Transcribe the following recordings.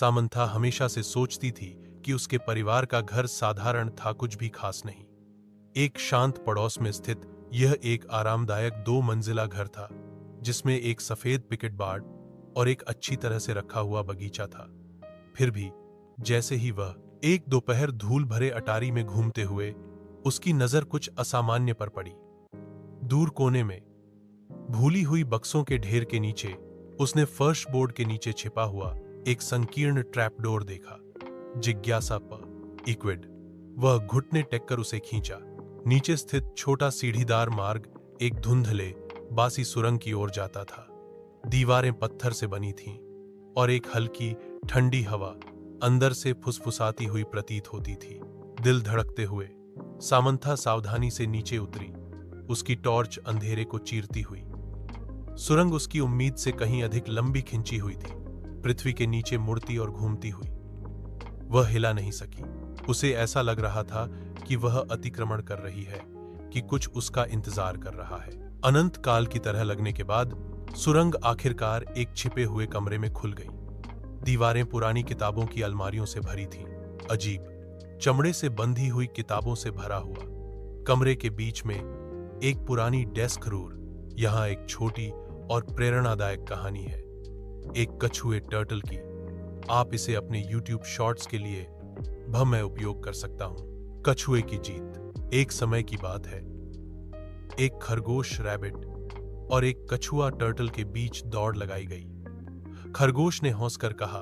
Samantha हमेशा से सोचती थी कि उसके परिवार का घर साधारण था, कुछ भी खास नहीं। एक शांत पड़ोस में स्थित यह एक आरामदायक 2 मंजिला घर था, जिसमें एक सफेद पिकेट बाड़ और एक अच्छी तरह से रखा हुआ बगीचा था। फिर भी जैसे ही वह एक दोपहर धूल भरे अटारी में घूमते हुए उसकी नजर कुछ असामान्य पर पड़ी। दूर कोने में भूली हुई बक्सों के ढेर के नीचे उसने फर्श बोर्ड के नीचे छिपा हुआ एक संकीर्ण ट्रैपडोर देखा। जिज्ञासा प इक्विड वह घुटने टेककर उसे खींचा। नीचे स्थित छोटा सीढ़ीदार मार्ग एक धुंधले बासी सुरंग की ओर जाता था। दीवारें पत्थर से बनी थीं और एक हल्की ठंडी हवा अंदर से फुसफुसाती हुई प्रतीत होती थी। दिल धड़कते हुए सामंथा सावधानी से नीचे उतरी, उसकी टॉर्च अंधेरे को चीरती हुई। सुरंग उसकी उम्मीद से कहीं अधिक लंबी खिंची हुई थी, पृथ्वी के नीचे मुड़ती और घूमती हुई। वह हिला नहीं सकी। उसे ऐसा लग रहा था कि वह अतिक्रमण कर रही है, कि कुछ उसका इंतजार कर रहा है। अनंत काल की तरह लगने के बाद सुरंग आखिरकार एक छिपे हुए कमरे में खुल गई। दीवारें पुरानी किताबों की अलमारियों से भरी थीं, अजीब चमड़े से बंधी हुई किताबों से भरा हुआ। कमरे के बीच में एक पुरानी डेस्क रूर। यहाँ एक छोटी और प्रेरणादायक कहानी है, एक कछुए टर्टल की। आप इसे अपने YouTube शॉर्ट्स के लिए भव्य उपयोग कर सकता हूं। कछुए की जीत। एक समय की बात है, एक खरगोश रैबिट और एक कछुआ टर्टल के बीच दौड़ लगाई गई। खरगोश ने हंसकर कहा,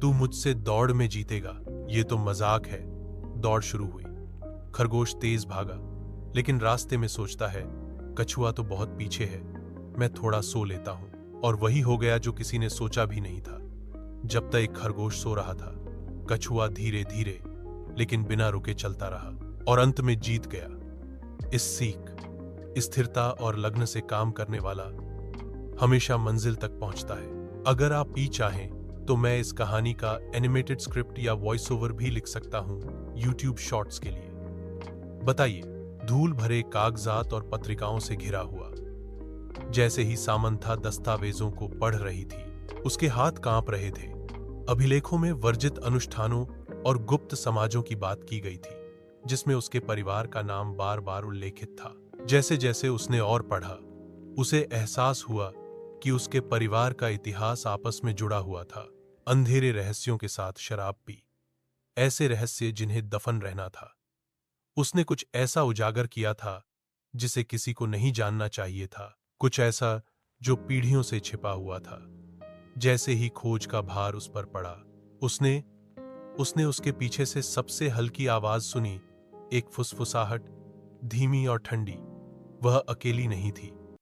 तू मुझसे दौड़ में जीतेगा, ये तो मजाक है। दौड़ शुरू हुई। खरगोश तेज भागा, लेकिन रास्ते में सोचता है, कछुआ तो बहुत पीछे है, मैं थोड़ा सो लेता हूं। और वही हो गया जो किसी ने सोचा भी नहीं था। जब तक खरगोश सो रहा था, कछुआ धीरे धीरे लेकिन बिना रुके चलता रहा और अंत में जीत गया। इस सीख, स्थिरता और लगन से काम करने वाला हमेशा मंजिल तक पहुंचता है। अगर आप भी चाहें तो मैं इस कहानी का एनिमेटेड स्क्रिप्ट या वॉइस ओवर भी लिख सकता हूं YouTube शॉर्ट्स के लिए। बताइए। धूल भरे कागजात और पत्रिकाओं से घिरा हुआ। जैसे ही सामंथा दस्तावेजों को पढ़ रही थी, उसके हाथ कांप रहे थे। अभिलेखों में वर्जित अनुष्ठानों और गुप्त समाजों की बात की गई थी, जिसमें उसके परिवार का नाम बार बार उल्लेखित था। जैसे जैसे उसने और पढ़ा, उसे एहसास हुआ कि उसके परिवार का इतिहास आपस में जुड़ा हुआ था। अंधेरे रहस्यों के साथ शराब पी, ऐसे रहस्य जिन्हें दफन रहना था। उसने कुछ ऐसा उजागर किया था जिसे किसी को नहीं जानना चाहिए था, कुछ ऐसा जो पीढ़ियों से छिपा हुआ था। जैसे ही खोज का भार उस पर पड़ा, उसने उसके पीछे से सबसे हल्की आवाज सुनी, एक फुसफुसाहट, धीमी और ठंडी। वह अकेली नहीं थी,